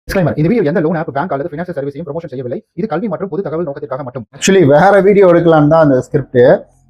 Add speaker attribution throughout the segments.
Speaker 1: Disclaimer. இந்த video எந்த loan app, bank அல்லது ஃபைனான்சியல் சர்வீஸையும் ப்ரமோஷன் செய்யவில்லை. இது கல்வி மற்றும் பொது தகவல் நோக்கத்திற்காக மட்டும்.
Speaker 2: ஆக்சுவலி வேற வீடியோ எடுக்கலாம் தான் அந்த ஸ்கிரிப்ட்.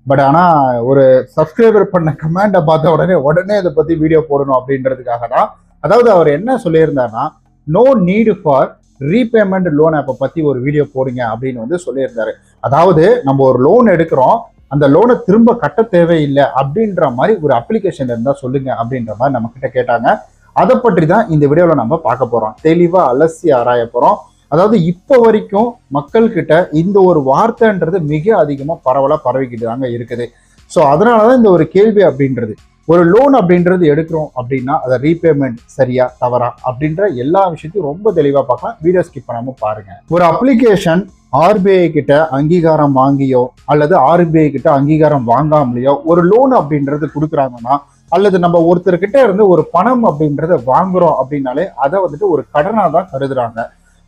Speaker 2: பட் ஆனா ஒரு சப்ஸ்கிரைபர் பண்ண கமெண்டை பார்த்த உடனே இதை பத்தி வீடியோ போடணும் அப்படின்றதுக்காக தான். அதாவது அவர் என்ன சொல்லியிருந்தாருன்னா, no need for repayment loan ஆப்பை பத்தி ஒரு வீடியோ போடுங்க அப்படின்னு சொல்லியிருந்தாரு. அதாவது நம்ம ஒரு லோன் எடுக்கிறோம், அந்த லோனை திரும்ப கட்ட தேவையில்லை அப்படின்ற மாதிரி ஒரு அப்ளிகேஷன் இருந்தா சொல்லுங்க அப்படின்ற மாதிரி நம்ம கிட்ட கேட்டாங்க. அதை பற்றி தான் இந்த வீடியோவில் நம்ம பார்க்க போறோம். தெளிவா அலசி ஆராய போறோம். அதாவது இப்போ வரைக்கும் மக்கள் கிட்ட இந்த ஒரு வார்த்தைன்றது மிக அதிகமா பரவிக்கிட்டு தாங்க இருக்குது. ஸோ அதனாலதான் இந்த ஒரு கேள்வி அப்படின்றது, ஒரு லோன் அப்படின்றது எடுக்கிறோம் அப்படின்னா அதை ரீபேமெண்ட் சரியா தவறா அப்படின்ற எல்லா விஷயத்தையும் ரொம்ப தெளிவா பார்க்கலாம். வீடியோ ஸ்கிப் பண்ணாம பாருங்க. ஒரு அப்ளிகேஷன் ஆர்பிஐ கிட்ட அங்கீகாரம் வாங்கியோ அல்லது ஆர்பிஐ கிட்ட அங்கீகாரம் வாங்காமலையோ ஒரு லோன் அப்படின்றது கொடுக்குறாங்கன்னா, அல்லது நம்ம ஒருத்தர்கிட்ட இருந்து ஒரு பணம் அப்படின்றத வாங்குறோம் அப்படின்னாலே அதை ஒரு கடனா தான் கருதுறாங்க.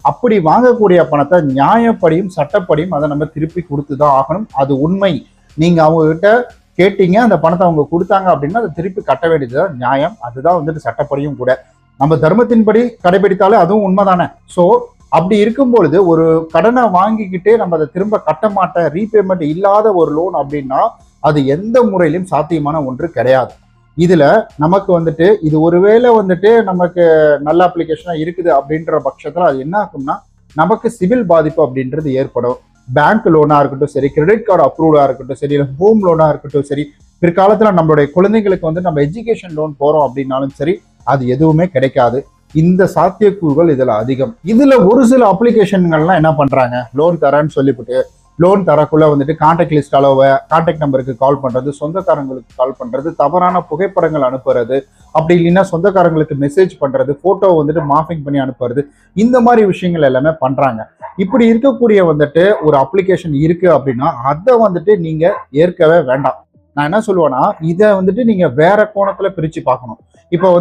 Speaker 2: அப்படி வாங்கக்கூடிய பணத்தை நியாயப்படியும் சட்டப்படியும் அதை நம்ம திருப்பி கொடுத்துதான் ஆகணும். அது உண்மை. நீங்க அவங்க கிட்ட கேட்டீங்க, அந்த பணத்தை அவங்க கொடுத்தாங்க அப்படின்னா அதை திருப்பி கட்ட வேண்டியதுதான் நியாயம். அதுதான் சட்டப்படியும் கூட. நம்ம தர்மத்தின்படி கடைபிடித்தாலே அதுவும் உண்மைதானே. ஸோ அப்படி இருக்கும் பொழுது ஒரு கடனை வாங்கிக்கிட்டே நம்ம அதை திரும்ப கட்ட மாட்டேன், ரீபேமெண்ட் இல்லாத ஒரு லோன் அப்படின்னா அது எந்த முறையிலும் சாத்தியமான ஒன்று கிடையாது. இதுல நமக்கு இது ஒருவேளை நமக்கு நல்ல அப்ளிகேஷனா இருக்குது அப்படின்ற பட்சத்துல அது என்ன ஆகும்னா, நமக்கு சிவில் பாதிப்பு அப்படின்றது ஏற்படும். பேங்க் லோனா இருக்கட்டும் சரி, கிரெடிட் கார்டு அப்ரூவலா இருக்கட்டும் சரி, இல்லை ஹோம் லோனா இருக்கட்டும் சரி, பிற்காலத்துல நம்மளுடைய குழந்தைங்களுக்கு நம்ம எஜுகேஷன் லோன் போறோம் அப்படின்னாலும் சரி, அது எதுவுமே கிடைக்காது. இந்த சாத்தியக்கூறுகள் இதுல அதிகம். இதுல ஒரு சில அப்ளிகேஷன்கள்லாம் என்ன பண்றாங்க, லோன் தரேன்னு சொல்லிவிட்டு லோன் தரக்குள்ள கான்டாக்ட் லிஸ்ட் அளவு, கான்டாக்ட் நம்பருக்கு கால் பண்றது, சொந்தக்காரங்களுக்கு கால் பண்றது, தவறான புகைப்படங்கள் அனுப்புறது, அப்படி இல்லைன்னா சொந்தக்காரங்களுக்கு மெசேஜ் பண்றது, போட்டோ மார்பிங் பண்ணி அனுப்புறது, இந்த மாதிரி விஷயங்கள் எல்லாமே பண்றாங்க. இப்படி இருக்கக்கூடிய ஒரு அப்ளிகேஷன் இருக்கு அப்படின்னா அதை நீங்க ஏற்கவே வேண்டாம். நான் என்ன சொல்லுவேன்னா, இதை நீங்க வேற கோணத்துல பிரிச்சு பார்க்கணும். இப்போ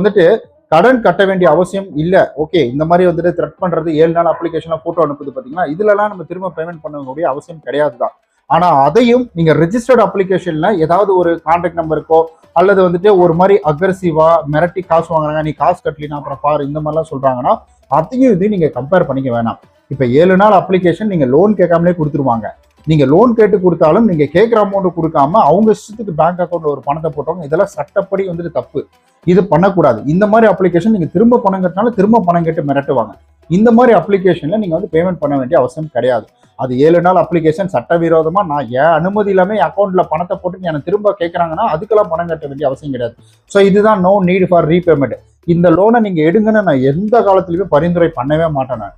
Speaker 2: கடன் கட்ட வேண்டிய அவசியம் இல்லை, ஓகே. இந்த மாதிரி த்ரெட் பண்றது, 7 நாள் அப்ளிகேஷன்ல போட்டோ அனுப்புது பாத்தீங்கன்னா, இதுலலாம் நம்ம திரும்ப பேமெண்ட் பண்ணக்கூடிய அவசியம் கிடையாது தான். ஆனா அதையும் நீங்க ரெஜிஸ்டர்ட் அப்ளிகேஷன்ல ஏதாவது ஒரு கான்டாக்ட் நம்பருக்கோ அல்லது ஒரு மாதிரி அக்ரெசிவா மிரட்டி காசு வாங்குறாங்க, நீ காசு கட்டலினா அப்புறம் பாரு, இந்த மாதிரிலாம் சொல்றாங்கன்னா அதையும் இதையும் நீங்க கம்பேர் பண்ணிக்க வேணாம். இப்ப 7 நாள் அப்ளிகேஷன் நீங்க லோன் கேட்காமலே கொடுத்துருவாங்க. நீங்க லோன் கேட்டு கொடுத்தாலும் நீங்க கேட்கிற அமௌண்ட் கொடுக்காம அவங்க இஷ்டத்துக்கு பேங்க் அக்கௌண்ட்ல ஒரு பணத்தை போட்டவங்க, இதெல்லாம் சட்டப்படி தப்பு. இது பண்ணக்கூடாது. இந்த மாதிரி அப்ளிகேஷன் நீங்க திரும்ப பணம் கட்டினாலும் திரும்ப பணம் கேட்டு மிரட்டுவாங்க. இந்த மாதிரி அப்ளிகேஷன்ல நீங்க பேமெண்ட் பண்ண வேண்டிய அவசியம் கிடையாது. அது 7 நாள் அப்ளிகேஷன் சட்டவிரோதமா நான் ஏன் அனுமதி இல்லாம அக்கௌண்ட்ல பணத்தை போட்டு எனக்கு திரும்ப கேட்கறாங்கன்னா அதுக்கெல்லாம் பணம் கட்ட வேண்டிய அவசியம் கிடையாது. ஸோ இதுதான் நோ நீட் ஃபார் ரீபேமெண்ட். இந்த லோனை நீங்க எடுங்கன்னு நான் எந்த காலத்திலுமே பரிந்துரை பண்ணவே மாட்டேன்.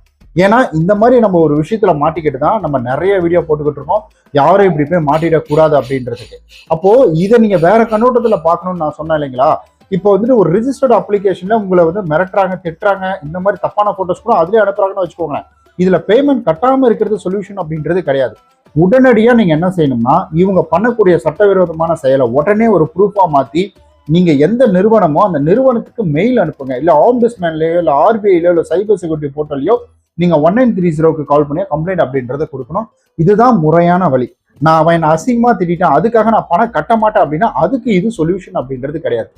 Speaker 2: ஏன்னா இந்த மாதிரி நம்ம ஒரு விஷயத்துல மாட்டிக்கிட்டு தான் நம்ம நிறைய வீடியோ போட்டுக்கிட்டு இருக்கோம், யாரும் இப்படி போய் மாட்டிடக்கூடாது அப்படின்றதுக்கு. அப்போ இதை நீங்க வேற கண்ணோட்டத்துல பார்க்கணும்னு நான் சொன்னேன் இல்லைங்களா. இப்போ ஒரு ரிஜிஸ்டர்ட் அப்ளிகேஷன்ல உங்களை மிரட்டுறாங்க, திட்டுறாங்க, இந்த மாதிரி தப்பான போட்டோஸ் கூட அதுலயே அனுப்புறாங்கன்னு வச்சுக்கோங்களேன். இதுல பேமெண்ட் கட்டாம இருக்கிறது சொல்யூஷன் அப்படின்றது கிடையாது. உடனடியா நீங்க என்ன செய்யணும்னா, இவங்க பண்ணக்கூடிய சட்டவிரோதமான செயலை உடனே ஒரு ப்ரூஃபா மாத்தி நீங்க எந்த நிறுவனமோ அந்த நிறுவனத்துக்கு மெயில் அனுப்புங்க. இல்ல ஆம்பிஸ்மேன்லயோ இல்ல ஆர்பிஐலயோ இல்ல சைபர் செக்யூரிட்டி போர்ட்டலையோ நீங்க 1930 கால் பண்ணி கம்ப்ளைண்ட் அப்படின்றத கொடுக்கணும். இதுதான் முறையான வழி. நான் அவன் அசிங்கமா திட்டான், அதுக்காக நான் பணம் கட்ட மாட்டேன் அப்படின்னா அதுக்கு இது சொல்யூஷன் அப்படின்றது கிடையாது.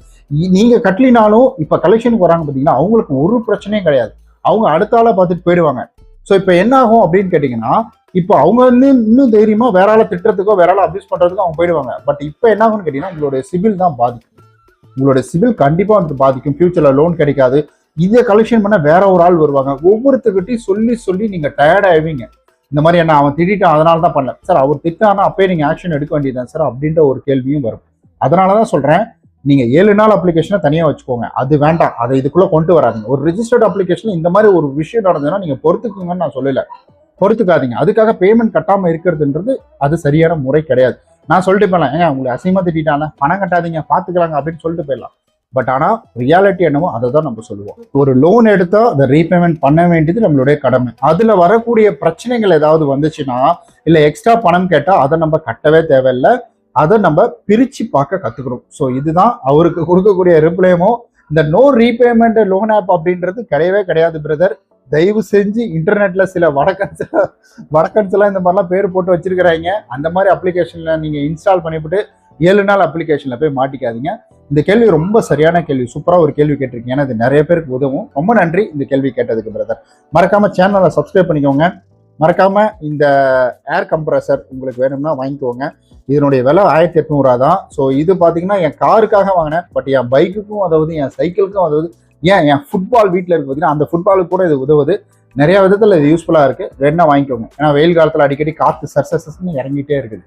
Speaker 2: நீங்க கட்டலினாலும் இப்ப கலெக்ஷனுக்கு வராங்க பாத்தீங்கன்னா அவங்களுக்கு ஒரு பிரச்சனையும் கிடையாது. அவங்க அடுத்த ஆளை பார்த்துட்டு போயிடுவாங்க. ஸோ இப்ப என்ன ஆகும் அப்படின்னு கேட்டீங்கன்னா, இப்போ அவங்க இன்னும் தைரியமா வேற ஆளை திட்டுறதுக்கோ வேற ஆளை அபியூஸ் பண்றதுக்கோ அவங்க போயிடுவாங்க. பட் இப்போ என்ன ஆகும்னு கேட்டீங்கன்னா, உங்களுடைய சிபில் தான் பாதிக்கும். உங்களுடைய சிபில் கண்டிப்பா பாதிக்கும். ஃபியூச்சர்ல லோன் கிடைக்காது. இதை கலெக்ஷன் பண்ண வேற ஒரு ஆள் வருவாங்க. ஒவ்வொருத்தர்கிட்டையும் சொல்லி நீங்க டயர்ட் ஆவீங்க. இந்த மாதிரி என்ன அவன் திட்டான் அதனால தான் பண்ணல சார், அவர் திட்டானா அப்பயே நீங்க ஆக்ஷன் எடுக்க வேண்டியதுதான் சார் அப்படின்ற ஒரு கேள்வியும் வரும். அதனாலதான் சொல்றேன், நீங்க 7 நாள் அப்ளிகேஷனை தனியா வச்சுக்கோங்க. அது வேண்டாம், அதை இதுக்குள்ள கொண்டு வராதிங்க. ஒரு ரிஜிஸ்டர்ட் அப்ளிகேஷன் இந்த மாதிரி ஒரு விஷயம் நடந்ததுன்னா நீங்க பொறுத்துக்குங்கன்னு நான் சொல்லல, பொறுத்துக்காதீங்க. அதுக்காக பேமெண்ட் கட்டாம இருக்கிறதுன்றது அது சரியான முறை கிடையாது. நான் சொல்லிட்டு போயிடலாம், ஏங்க உங்களுக்கு அசிங்கமா திட்டான பணம் கட்டாதீங்க பாத்துக்கலாங்க அப்படின்னு சொல்லிட்டு போயிடலாம். பட் ஆனா ரியாலிட்டி என்னவோ அதை தான் நம்ம சொல்லுவோம். ஒரு லோன் எடுத்தா அதை ரீபேமெண்ட் பண்ண வேண்டியது நம்மளுடைய கடமை. அதுல வரக்கூடிய பிரச்சனைகள் ஏதாவது வந்துச்சுன்னா, இல்ல எக்ஸ்ட்ரா பணம் கேட்டா அதை நம்ம கட்டவே தேவையில்லை. அதை நம்ம பிரிச்சு பார்க்க கத்துக்கிறோம். ஸோ இதுதான் அவருக்கு கொடுக்கக்கூடிய ரிப்ளைமோ. இந்த நோ ரீபேமெண்ட் லோன் ஆப் அப்படின்றது கிடையவே கிடையாது பிரதர். தயவு செஞ்சு இன்டர்நெட்ல சில வடக்கன்ஸ் எல்லாம் இந்த மாதிரிலாம் பேர் போட்டு வச்சிருக்கிறாங்க. அந்த மாதிரி அப்ளிகேஷன்ல நீங்க இன்ஸ்டால் பண்ணிவிட்டு 7 நாள் அப்ளிகேஷன்ல போய் மாட்டிக்காதீங்க. இந்த கேள்வி ரொம்ப சரியான கேள்வி, சூப்பரா ஒரு கேள்வி கேட்டிருக்கீங்க. ஏன்னா இது நிறைய பேருக்கு உதவும். ரொம்ப நன்றி இந்த கேள்வி கேட்டதுக்கு பிரதர். மறக்காம சேனலை சப்ஸ்கிரைப் பண்ணிக்கோங்க. மறக்காம இந்த ஏர் கம்ப்ரஸர் உங்களுக்கு வேணும்னா வாங்கிக்கோங்க. இதனுடைய விலை 1800 தான். ஸோ இது பார்த்தீங்கன்னா என் காருக்காக வாங்கினேன், பட் என் பைக்குக்கும் உதவுது, என் சைக்கிளுக்கும் உதவுது, என் ஃபுட்பால் வீட்டில் இருக்கு பார்த்தீங்கன்னா அந்த ஃபுட்பாலுக்கு கூட இது உதவுது. நிறைய விதத்தில் இது யூஸ்ஃபுல்லாக இருக்கு. வேணா வாங்கிக்கோங்க. ஏன்னா வெயில் காலத்தில் அடிக்கடி காற்று சர்சஸ்ன்னு இறங்கிட்டே இருக்குது.